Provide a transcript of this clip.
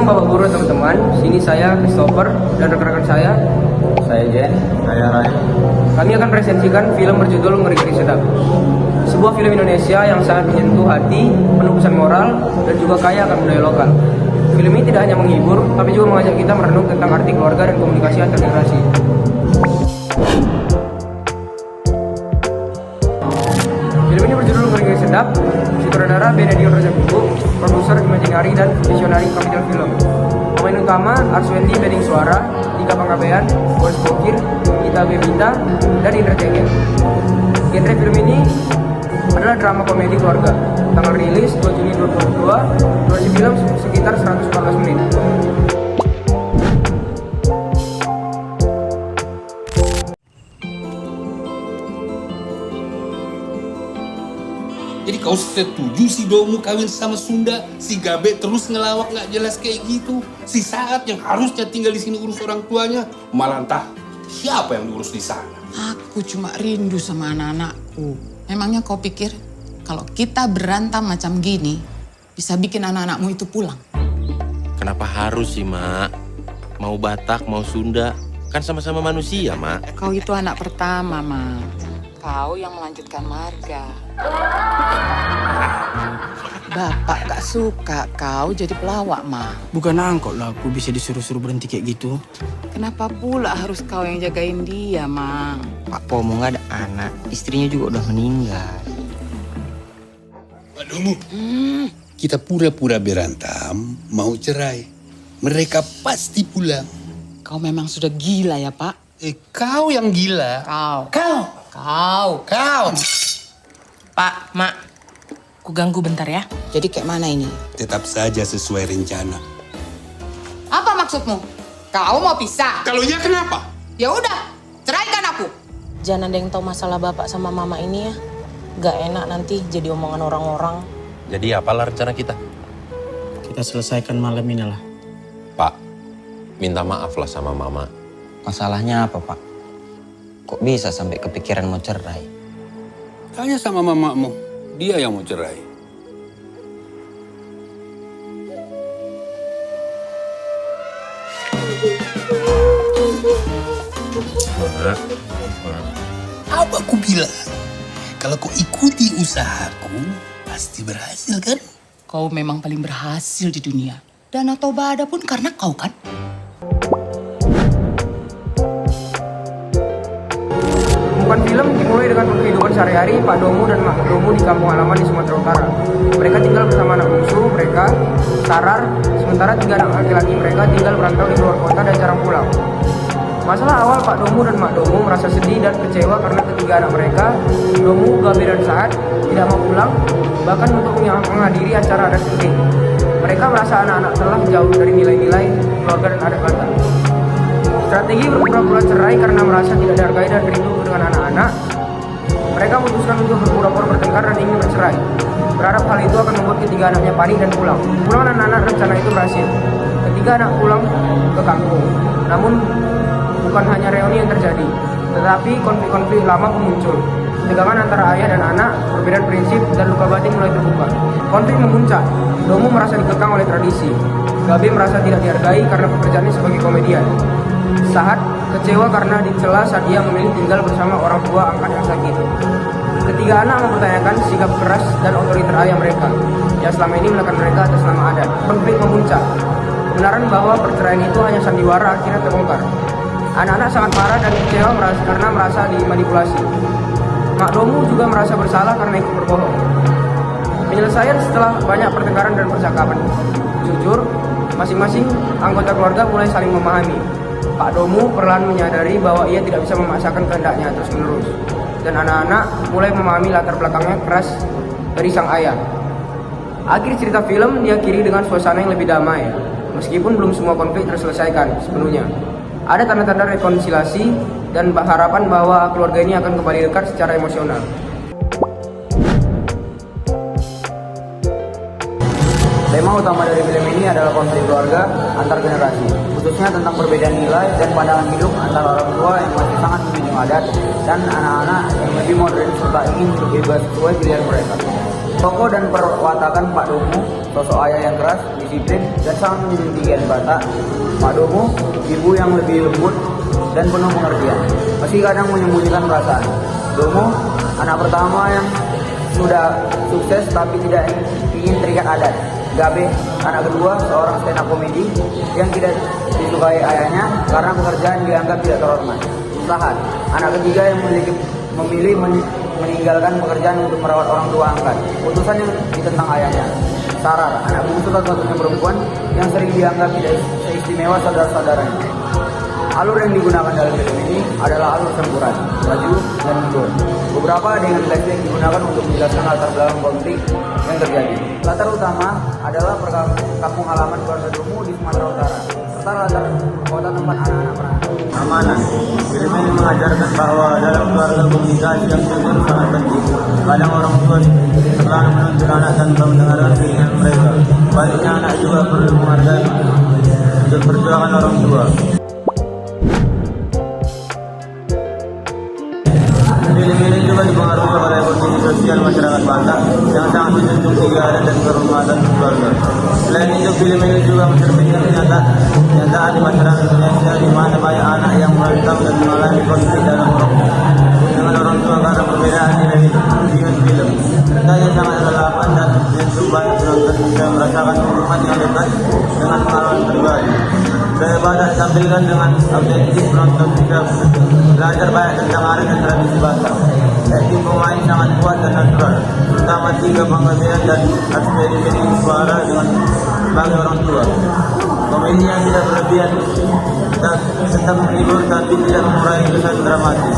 siang Bapak Guru dan teman-teman. Sini saya Christopher dan rekan-rekan saya Jen, saya Rai. Kami akan presentasikan film berjudul Ngeri-Ngeri Sedap. Sebuah film Indonesia yang sangat menyentuh hati, penuh pesan moral, dan juga kaya akan budaya lokal. Film ini tidak hanya menghibur, tapi juga mengajak kita merenung tentang arti keluarga dan komunikasi antar generasi. Film ini berjudul Ngeri-Ngeri Sedap, sutradara Benedion Rajakubu, produser Imaginary dan visionari Capital Film. Pemain utama Arswendi Beding Suara, Tika Panggabean, Boris Bokir, Ita Bebita, dan Indra Cenggen. Genre film ini adalah drama komedi keluarga. Tanggal rilis 2 Juni 2022, durasi film sekitar 114 menit. Jadi kau setuju si Domu kawin sama Sunda, si Gabe terus ngelawak nggak jelas kayak gitu. Si Saat yang harusnya tinggal di sini urus orang tuanya, malah entah siapa yang diurus di sana. Aku cuma rindu sama anak-anakku. Memangnya kau pikir kalau kita berantem macam gini bisa bikin anak-anakmu itu pulang? Kenapa harus sih, Mak? Mau Batak, mau Sunda, kan sama-sama manusia, Mak. Kau itu anak pertama, Ma. Kau yang melanjutkan marga. Bapak gak suka kau jadi pelawak, Ma. Bukan angkot lah aku bisa disuruh-suruh berhenti kayak gitu. Kenapa pula harus kau yang jagain dia, Ma? Pak Pomo nggak ada anak, istrinya juga udah meninggal. Pak Domu, kita pura-pura berantem, mau cerai. Mereka pasti pulang. Kau memang sudah gila ya, Pak? Kau yang gila. Kau. Pak, Mak, ku ganggu bentar ya. Jadi kayak mana ini? Tetap saja sesuai rencana. Apa maksudmu? Kau mau pisah? Kalau iya kenapa? Ya udah, ceraikan aku. Jangan ada yang tahu masalah bapak sama mama ini ya. Gak enak nanti jadi omongan orang-orang. Jadi apalah rencana kita? Kita selesaikan malam ini lah. Pak, minta maaf lah sama Mama. Masalahnya apa, Pak? Kok bisa sampai kepikiran mau cerai? Tanya sama mamamu, dia yang mau cerai. Mak. Apa aku bilang? Kalau kau ikuti usahaku, pasti berhasil kan? Kau memang paling berhasil di dunia. Danau Toba ada pun karena kau kan? Pembukaan film dimulai dengan kehidupan sehari-hari Pak Domu dan Mak Domu di kampung halaman di Sumatera Utara. Mereka tinggal bersama anak bungsu mereka, Sarar, sementara 3 anak laki-laki mereka tinggal berantau di luar kota dan jarang pulang. Masalah awal Pak Domu dan Mak Domu merasa sedih dan kecewa karena ketiga anak mereka, Domu, Gabe, dan Saat, tidak mau pulang, bahkan untuk menghadiri acara adat penting. Mereka merasa anak-anak telah jauh dari nilai-nilai keluarga dan adat Batak. Strategi berpura-pura cerai karena merasa tidak dihargai dan rindu dengan anak-anak. Mereka memutuskan untuk berpura-pura bertengkar dan ingin bercerai. Berharap hal itu akan membuat ketiga anaknya panik dan pulang. Pulang anak-anak rencana itu berhasil. Ketiga anak pulang ke kampung. Namun bukan hanya reuni yang terjadi, tetapi konflik-konflik lama pun muncul. Ketegangan antara ayah dan anak, perbedaan prinsip, dan luka batin mulai terbuka. Konflik memuncak. Domu merasa dikekang oleh tradisi. Gabe merasa tidak dihargai karena pekerjaannya sebagai komedian. Saat kecewa karena dicela saat dia memilih tinggal bersama orang tua angkat yang sakit. Ketiga anak mempertanyakan sikap keras dan otoriter ayah mereka yang selama ini menekan mereka atas nama adat. Konflik memuncak. Kebenaran bahwa perceraian itu hanya sandiwara akhirnya terbongkar. Anak-anak sangat marah dan kecewa karena merasa dimanipulasi. Mak Domu juga merasa bersalah karena ikut berbohong. Penyelesaian setelah banyak pertengkaran dan percakapan jujur, masing-masing anggota keluarga mulai saling memahami. Pak Domu perlahan menyadari bahwa ia tidak bisa memaksakan kehendaknya terus-menerus. Dan anak-anak mulai memahami latar belakangnya keras dari sang ayah. Akhir cerita film diakhiri dengan suasana yang lebih damai. Meskipun belum semua konflik terselesaikan sepenuhnya. Ada tanda-tanda rekonsiliasi dan harapan bahwa keluarga ini akan kembali dekat secara emosional. Tema utama dari film ini adalah konflik keluarga antar generasi, khususnya tentang perbedaan nilai dan pandangan hidup antara orang tua yang masih sangat menjunjung adat dan anak-anak yang lebih modern serta ingin hidup bebas sesuai pilihan mereka. Tokoh dan perwatakan Pak Domu, sosok ayah yang keras, disiplin, dan sangat menjunjung tinggi dan Batak. Pak Domu, ibu yang lebih lembut dan penuh pengertian, meski kadang menyembunyikan perasaan. Domu, anak pertama yang sudah sukses tapi tidak ingin terikat adat. Gabe, anak kedua, seorang stand up komedi yang tidak disukai ayahnya karena pekerjaan dianggap tidak terhormat. Sahat, anak ketiga yang memilih meninggalkan pekerjaan untuk merawat orang tua angkat. Putusan yang ditentang ayahnya. Sarar, anak bungsu satu-satunya perempuan yang sering dianggap tidak seistimewa saudara-saudaranya. Alur yang digunakan dalam film ini adalah alur campuran, maju dan mundur. Beberapa adegan flashback digunakan untuk menjelaskan latar belakang konflik yang terjadi. Latar utama adalah kampung halaman keluarga Domu di Sumatera Utara, serta latar kota tempat anak-anak merantau. Amanah. Film ini mengajarkan bahwa dalam keluarga komunikasi yang jujur sangat penting. Kadang orang tua terlalu menuntut anak tanpa mendengarkan keinginan mereka. Baliknya anak juga perlu menghargai dan perjuangan orang tua. Film ini juga dipengaruhi oleh kondisi sosial masyarakat Batak yang sangat menjunjung tinggi adat dan kehormatan keluarga. Selain itu, film ini juga mencerminkan kenyataan di masyarakat Indonesia di mana banyak anak yang merantau dan mengalami konflik dengan orang tua karena perbedaan nilai dengan film. Ceritanya sangat relevan dan menyentuh banyak penonton bisa merasakan hubungan yang dekat dengan pengalaman pribadi. Gaya Batak ditampilkan dengan autentik, penonton bisa belajar banyak tentang adat dan tradisi Batak. Acting pemain sangat kuat dan natural, terutama tiga penggabean dan aspek suara dengan sebagai orang tua. Komedi yang tidak berlebihan tetap menghibur tapi tidak mengurangi kesan dramatis.